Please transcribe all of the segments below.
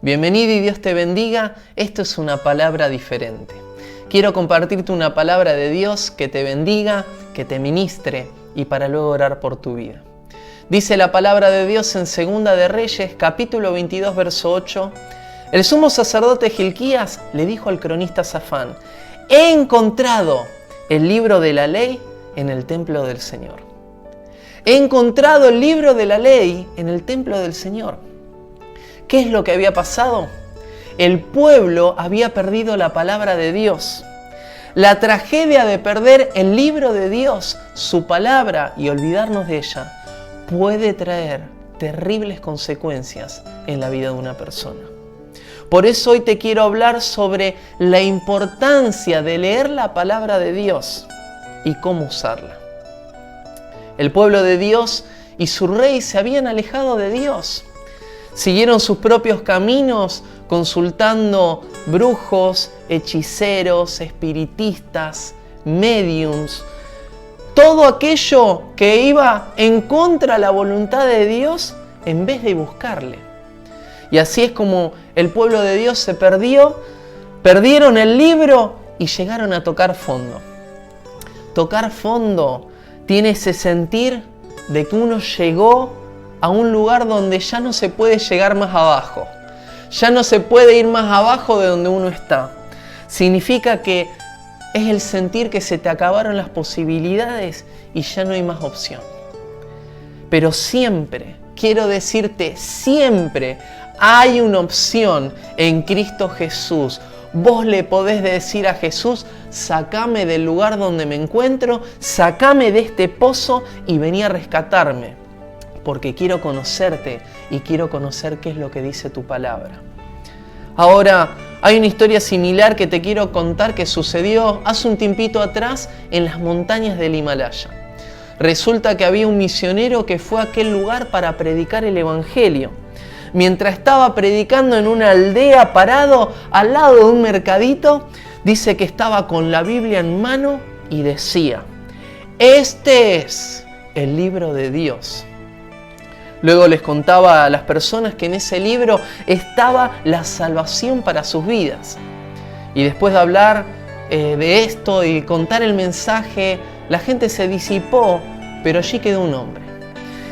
Bienvenido y Dios te bendiga. Esto es una palabra diferente. Quiero compartirte una palabra de Dios que te bendiga, que te ministre y para luego orar por tu vida. Dice la palabra de Dios en Segunda de Reyes, capítulo 22, verso 8. El sumo sacerdote Gilquías le dijo al cronista Safán: he encontrado el libro de la ley en el templo del Señor. He encontrado el libro de la ley en el templo del Señor. ¿Qué es lo que había pasado? El pueblo había perdido la palabra de Dios. La tragedia de perder el libro de Dios, su palabra, y olvidarnos de ella, puede traer terribles consecuencias en la vida de una persona. Por eso hoy te quiero hablar sobre la importancia de leer la palabra de Dios y cómo usarla. El pueblo de Dios y su rey se habían alejado de Dios. Siguieron sus propios caminos consultando brujos, hechiceros, espiritistas, médiums. Todo aquello que iba en contra de la voluntad de Dios en vez de buscarle. Y así es como el pueblo de Dios se perdió, perdieron el libro y llegaron a tocar fondo. Tocar fondo tiene ese sentir de que uno llegó a un lugar donde ya no se puede llegar más abajo. Ya no se puede ir más abajo de donde uno está. Significa que es el sentir que se te acabaron las posibilidades y ya no hay más opción. Pero siempre, quiero decirte, siempre hay una opción en Cristo Jesús. Vos le podés decir a Jesús: sacame del lugar donde me encuentro, sacame de este pozo y vení a rescatarme. Porque quiero conocerte y quiero conocer qué es lo que dice tu palabra. Ahora, hay una historia similar que te quiero contar que sucedió hace un tiempito atrás en las montañas del Himalaya. Resulta que había un misionero que fue a aquel lugar para predicar el evangelio. Mientras estaba predicando en una aldea, parado al lado de un mercadito, dice que estaba con la Biblia en mano y decía: este es el libro de Dios. Luego les contaba a las personas que en ese libro estaba la salvación para sus vidas. Y después de hablar de esto y contar el mensaje, la gente se disipó, pero allí quedó un hombre.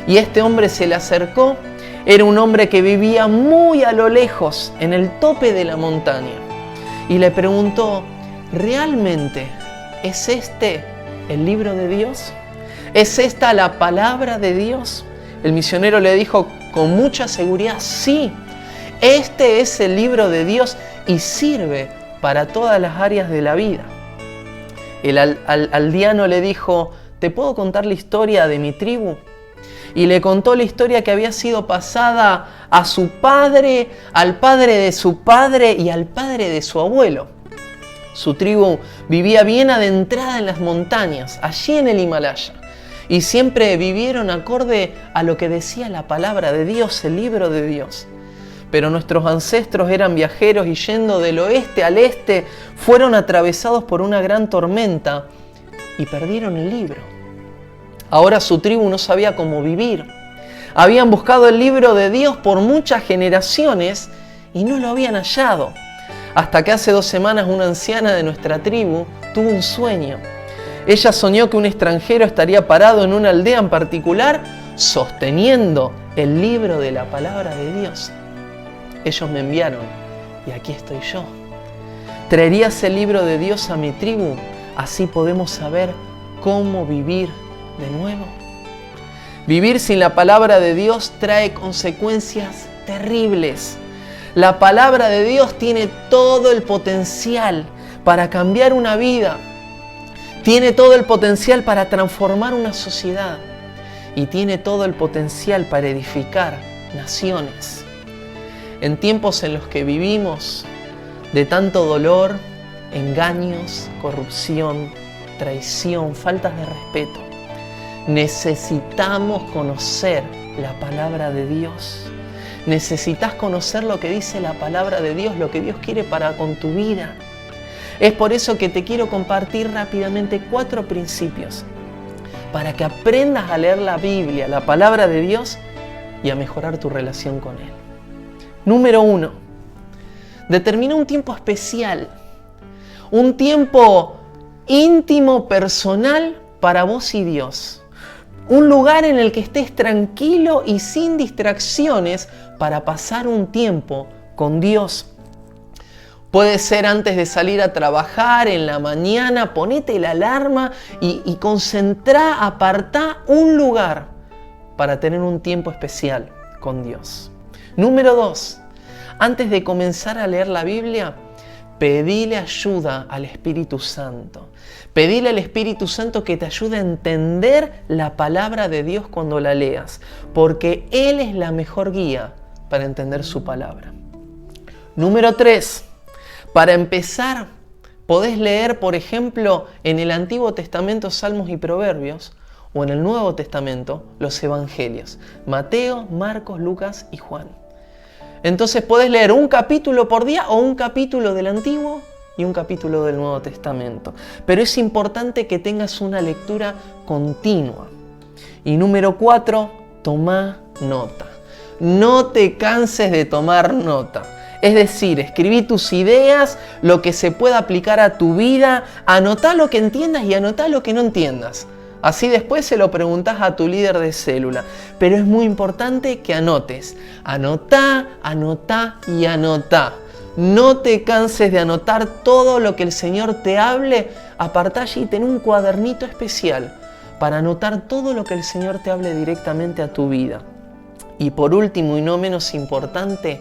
Y este hombre se le acercó. Era un hombre que vivía muy a lo lejos, en el tope de la montaña. Y le preguntó: ¿realmente es este el libro de Dios? ¿Es esta la palabra de Dios? El misionero le dijo con mucha seguridad: sí, este es el libro de Dios y sirve para todas las áreas de la vida. El aldeano le dijo: ¿te puedo contar la historia de mi tribu? Y le contó la historia que había sido pasada a su padre, al padre de su padre y al padre de su abuelo. Su tribu vivía bien adentrada en las montañas, allí en el Himalaya. Y siempre vivieron acorde a lo que decía la palabra de Dios, el libro de Dios. Pero nuestros ancestros eran viajeros y yendo del oeste al este fueron atravesados por una gran tormenta y perdieron el libro. Ahora su tribu no sabía cómo vivir. Habían buscado el libro de Dios por muchas generaciones y no lo habían hallado. Hasta que hace 2 semanas una anciana de nuestra tribu tuvo un sueño. Ella soñó que un extranjero estaría parado en una aldea en particular, sosteniendo el libro de la palabra de Dios. Ellos me enviaron y aquí estoy yo. ¿Traerías el libro de Dios a mi tribu? Así podemos saber cómo vivir de nuevo. Vivir sin la palabra de Dios trae consecuencias terribles. La palabra de Dios tiene todo el potencial para cambiar una vida. Tiene todo el potencial para transformar una sociedad y tiene todo el potencial para edificar naciones. En tiempos en los que vivimos de tanto dolor, engaños, corrupción, traición, faltas de respeto, necesitamos conocer la palabra de Dios. Necesitas conocer lo que dice la palabra de Dios, lo que Dios quiere para con tu vida. Es por eso que te quiero compartir rápidamente 4 principios para que aprendas a leer la Biblia, la palabra de Dios, y a mejorar tu relación con Él. Número 1. Determina un tiempo especial, un tiempo íntimo, personal para vos y Dios. Un lugar en el que estés tranquilo y sin distracciones para pasar un tiempo con Dios. Puede ser antes de salir a trabajar, en la mañana, ponete la alarma y concentrá, apartá un lugar para tener un tiempo especial con Dios. Número 2. Antes de comenzar a leer la Biblia, pedile ayuda al Espíritu Santo. Pedile al Espíritu Santo que te ayude a entender la palabra de Dios cuando la leas, porque Él es la mejor guía para entender su palabra. Número 3. Para empezar, podés leer, por ejemplo, en el Antiguo Testamento Salmos y Proverbios, o en el Nuevo Testamento los Evangelios, Mateo, Marcos, Lucas y Juan. Entonces podés leer un capítulo por día o un capítulo del Antiguo y un capítulo del Nuevo Testamento. Pero es importante que tengas una lectura continua. Y número 4, toma nota. No te canses de tomar nota. Es decir, escribí tus ideas, lo que se pueda aplicar a tu vida, anotá lo que entiendas y anotá lo que no entiendas. Así después se lo preguntás a tu líder de célula. Pero es muy importante que anotes. Anotá, anotá y anotá. No te canses de anotar todo lo que el Señor te hable. Apartá allí y ten un cuadernito especial para anotar todo lo que el Señor te hable directamente a tu vida. Y por último y no menos importante,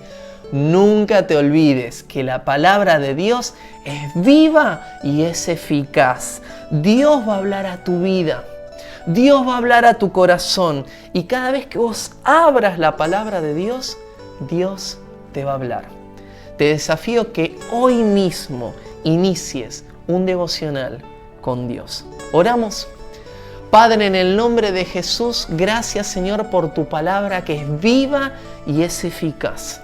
nunca te olvides que la palabra de Dios es viva y es eficaz. Dios va a hablar a tu vida. Dios va a hablar a tu corazón. Y cada vez que vos abras la palabra de Dios, Dios te va a hablar. Te desafío que hoy mismo inicies un devocional con Dios. Oramos. Padre, en el nombre de Jesús, gracias Señor por tu palabra que es viva y es eficaz.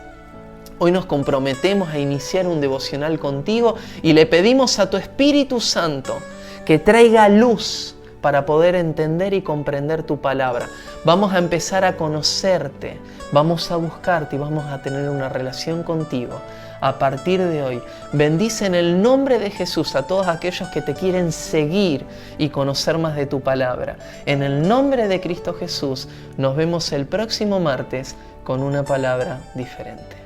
Hoy nos comprometemos a iniciar un devocional contigo y le pedimos a tu Espíritu Santo que traiga luz para poder entender y comprender tu palabra. Vamos a empezar a conocerte, vamos a buscarte y vamos a tener una relación contigo. A partir de hoy, bendice en el nombre de Jesús a todos aquellos que te quieren seguir y conocer más de tu palabra. En el nombre de Cristo Jesús, nos vemos el próximo martes con una palabra diferente.